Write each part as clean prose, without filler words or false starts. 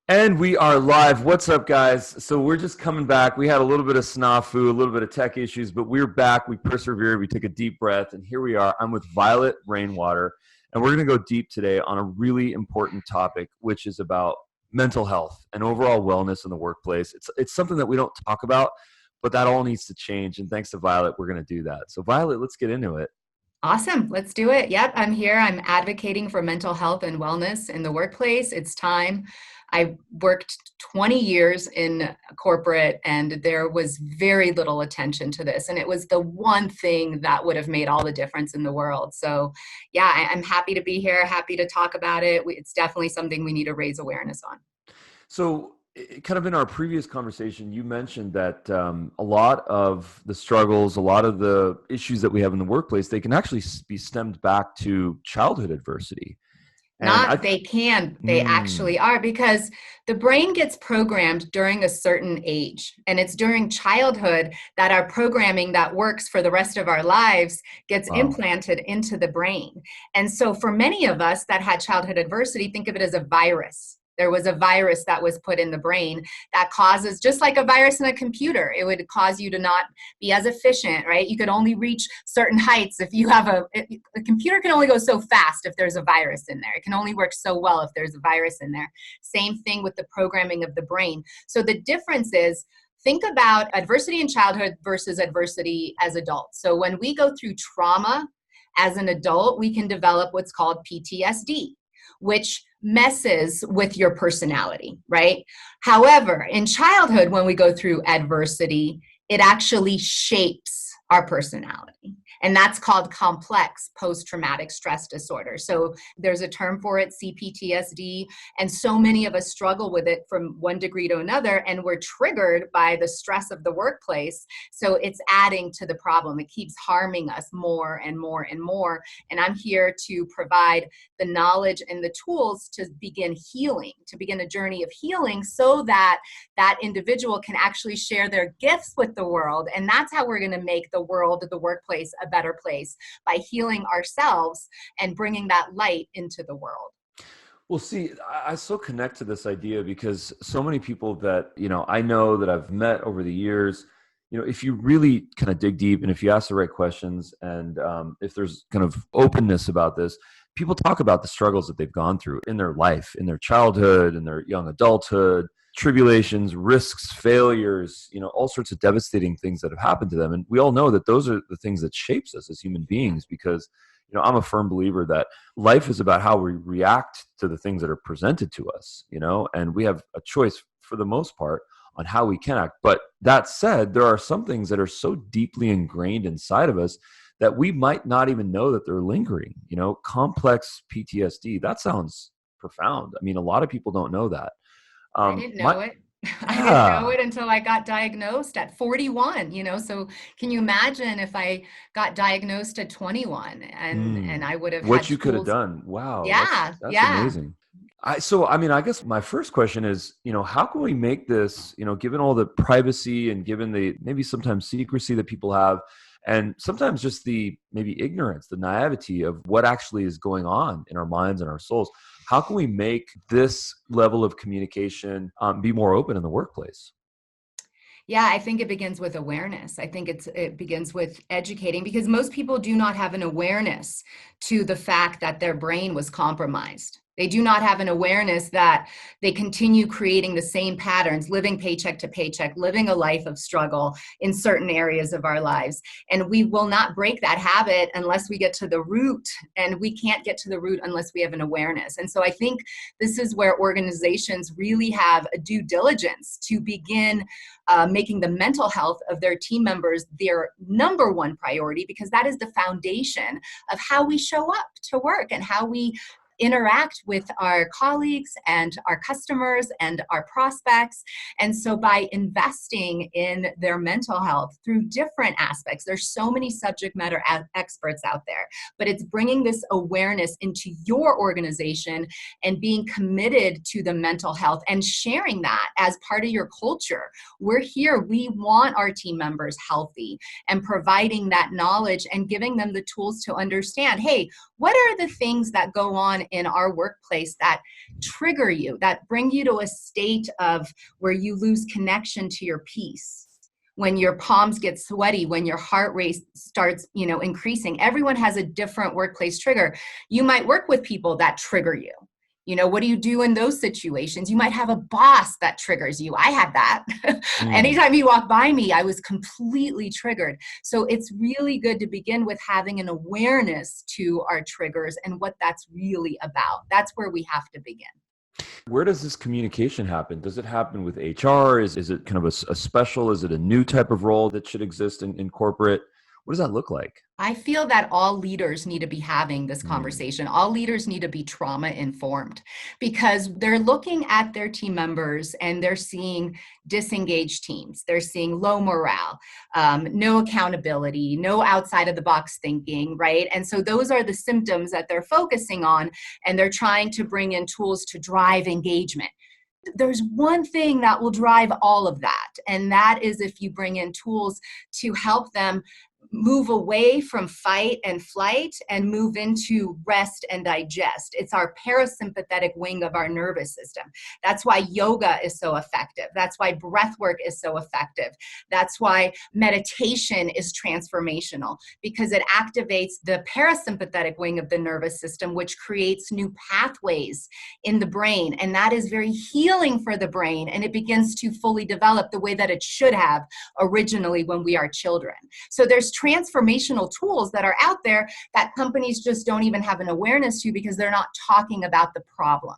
And we are live. What's up, guys? So we're just coming back. We had a little bit of snafu, a little bit of tech issues, but we're back. We persevered. We took a deep breath, and here we are. I'm with Violet Rainwater, and we're going to go deep today on a really important topic, which is about mental health and overall wellness in the workplace. It's something that we don't talk about, but that all needs to change. And thanks to Violet, we're going to do that. So, Violet, let's get into it. Awesome. Let's do it. Yep, I'm here. I'm advocating for mental health and wellness in the workplace. It's time. I worked 20 years in corporate and there was very little attention to this. And it was the one thing that would have made all the difference in the world. So, yeah, I'm happy to be here, happy to talk about it. It's definitely something we need to raise awareness on. So, kind of in our previous conversation, you mentioned that a lot of the struggles, a lot of the issues that we have in the workplace, they can actually be stemmed back to childhood adversity. And Not they can, they mm, actually are, because the brain gets programmed during a certain age. And it's during childhood that our programming that works for the rest of our lives gets wow, implanted into the brain. And so for many of us that had childhood adversity, think of it as a virus. There was a virus that was put in the brain that causes, just like a virus in a computer, it would cause you to not be as efficient, right? You could only reach certain heights if you have a computer can only go so fast if there's a virus in there. It can only work so well if there's a virus in there. Same thing with the programming of the brain. So the difference is, think about adversity in childhood versus adversity as adults. So when we go through trauma as an adult, we can develop what's called PTSD, which messes with your personality, right? However, in childhood, when we go through adversity, it actually shapes our personality. And that's called complex post-traumatic stress disorder. So there's a term for it, CPTSD, and so many of us struggle with it from one degree to another, and we're triggered by the stress of the workplace. So it's adding to the problem. It keeps harming us more and more and more. And I'm here to provide the knowledge and the tools to begin healing, to begin a journey of healing so that that individual can actually share their gifts with the world. And that's how we're going to make the world, the workplace, a better place, by healing ourselves and bringing that light into the world. well, see, I so connect to this idea because so many people that I know that I've met over the years. If you really kind of dig deep and if you ask the right questions and if there's kind of openness about this, people talk about the struggles that they've gone through in their life, in their childhood, in their young adulthood, tribulations, risks, failures, all sorts of devastating things that have happened to them. And we all know that those are the things that shapes us as human beings because, I'm a firm believer that life is about how we react to the things that are presented to us, and we have a choice for the most part on how we can act. But that said, there are some things that are so deeply ingrained inside of us that we might not even know that they're lingering. Complex PTSD, that sounds profound. I mean, a lot of people don't know that. I didn't My know it. I didn't know Yeah. it until I got diagnosed at 41, So can you imagine if I got diagnosed at 21 and Mm. I would have What had you could have tools? done. Wow, that's Yeah, that's yeah. amazing. I guess my first question is, how can we make this, given all the privacy and given the maybe sometimes secrecy that people have, and sometimes just the maybe ignorance, the naivety of what actually is going on in our minds and our souls, how can we make this level of communication be more open in the workplace? Yeah, I think it begins with awareness. I think it begins with educating because most people do not have an awareness to the fact that their brain was compromised. They do not have an awareness that they continue creating the same patterns, living paycheck to paycheck, living a life of struggle in certain areas of our lives. And we will not break that habit unless we get to the root. And we can't get to the root unless we have an awareness. And so I think this is where organizations really have a due diligence to begin making the mental health of their team members their number one priority, because that is the foundation of how we show up to work and how we interact with our colleagues and our customers and our prospects. And so by investing in their mental health through different aspects, there's so many subject matter experts out there, but it's bringing this awareness into your organization and being committed to the mental health and sharing that as part of your culture. We're here, we want our team members healthy, and providing that knowledge and giving them the tools to understand, hey, what are the things that go on in our workplace that trigger you, that bring you to a state of where you lose connection to your peace. When your palms get sweaty, when your heart rate starts, increasing. Everyone has a different workplace trigger. You might work with people that trigger you. What do you do in those situations? You might have a boss that triggers you. I had that. Mm. Anytime you walk by me, I was completely triggered. So it's really good to begin with having an awareness to our triggers and what that's really about. That's where we have to begin. Where does this communication happen? Does it happen with HR? Is it kind of a special? Is it a new type of role that should exist in corporate? What does that look like? I feel that all leaders need to be having this Mm. conversation. All leaders need to be trauma informed because they're looking at their team members and they're seeing disengaged teams. They're seeing low morale, no accountability, no outside of the box thinking, right? And so those are the symptoms that they're focusing on, and they're trying to bring in tools to drive engagement. There's one thing that will drive all of that, and that is if you bring in tools to help them move away from fight and flight and move into rest and digest. It's our parasympathetic wing of our nervous system. That's why yoga is so effective. That's why breath work is so effective. That's why meditation is transformational, because it activates the parasympathetic wing of the nervous system, which creates new pathways in the brain. And that is very healing for the brain. And it begins to fully develop the way that it should have originally when we are children. So there's transformational tools that are out there that companies just don't even have an awareness to because they're not talking about the problem.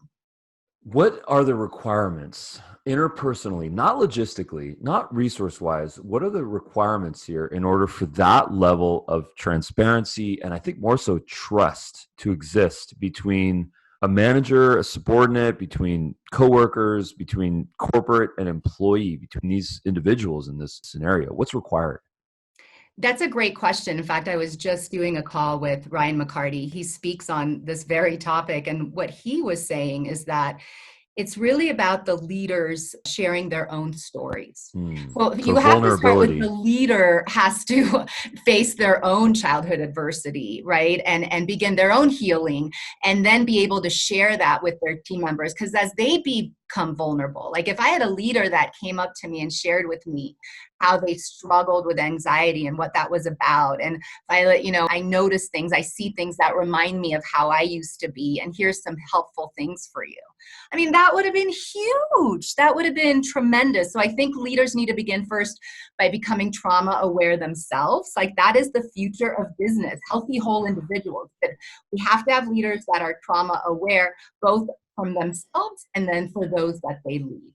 What are the requirements interpersonally, not logistically, not resource wise? What are the requirements here in order for that level of transparency and I think more so trust to exist between a manager, a subordinate, between coworkers, between corporate and employee, between these individuals in this scenario? What's required? That's a great question. In fact, I was just doing a call with Ryan McCarty. He speaks on this very topic. And what he was saying is that it's really about the leaders sharing their own stories. Well, So you have to start with the vulnerability. leader has to face their own childhood adversity, right? And begin their own healing and then be able to share that with their team members. Because as they become vulnerable, like if I had a leader that came up to me and shared with me how they struggled with anxiety and what that was about. And I notice things, I see things that remind me of how I used to be. And here's some helpful things for you. I mean, that would have been huge. That would have been tremendous. So I think leaders need to begin first by becoming trauma aware themselves. Like that is the future of business, healthy whole individuals. But we have to have leaders that are trauma aware, both from themselves and then for those that they lead.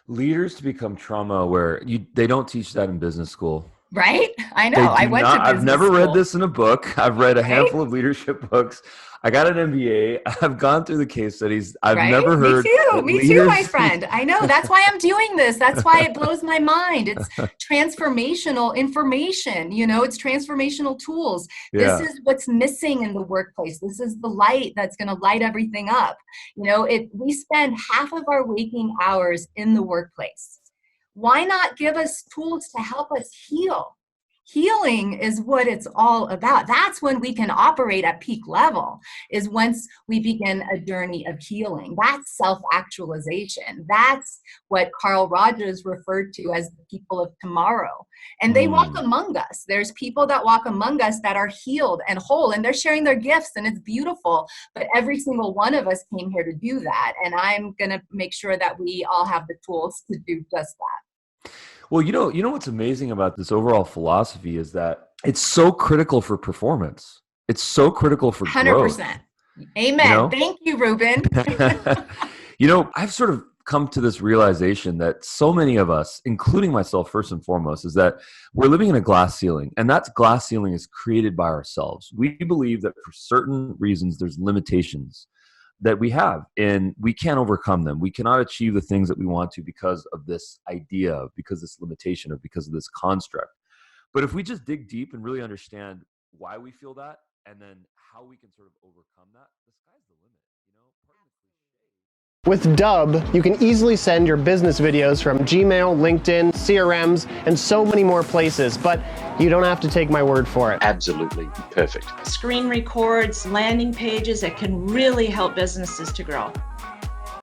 Leaders to become trauma aware. They don't teach that in business school. Right? I know. They I do went to not. I've business never read school, this in a book. I've read a right? handful of leadership books. I got an MBA. I've gone through the case studies. I've Right? never heard that Me too, my leaders. friend. I know. That's why I'm doing this. That's why it blows my mind. It's transformational information, it's transformational tools. This Yeah. is what's missing in the workplace. This is the light that's going to light everything up. We spend half of our waking hours in the workplace. Why not give us tools to help us heal? Healing is what it's all about. That's when we can operate at peak level, is once we begin a journey of healing. That's self-actualization. That's what Carl Rogers referred to as the people of tomorrow. And they walk Mm. among us. There's people that walk among us that are healed and whole, and they're sharing their gifts, and it's beautiful. But every single one of us came here to do that. And I'm going to make sure that we all have the tools to do just that. Well, you know what's amazing about this overall philosophy is that it's so critical for performance. It's so critical for growth. 100%. You Amen. know, Thank you, Ruben. I've sort of come to this realization that so many of us, including myself first and foremost, is that we're living in a glass ceiling, and that glass ceiling is created by ourselves. We believe that for certain reasons, there's limitations that we have and we can't overcome them. We cannot achieve the things that we want to because of this idea, because of this limitation, or because of this construct. But if we just dig deep and really understand why we feel that and then how we can sort of overcome that, the sky's the limit. Pardon the cliche. With Dub, you can easily send your business videos from Gmail, LinkedIn, CRMs, and so many more places, but you don't have to take my word for it. Absolutely perfect. Screen records, landing pages that can really help businesses to grow.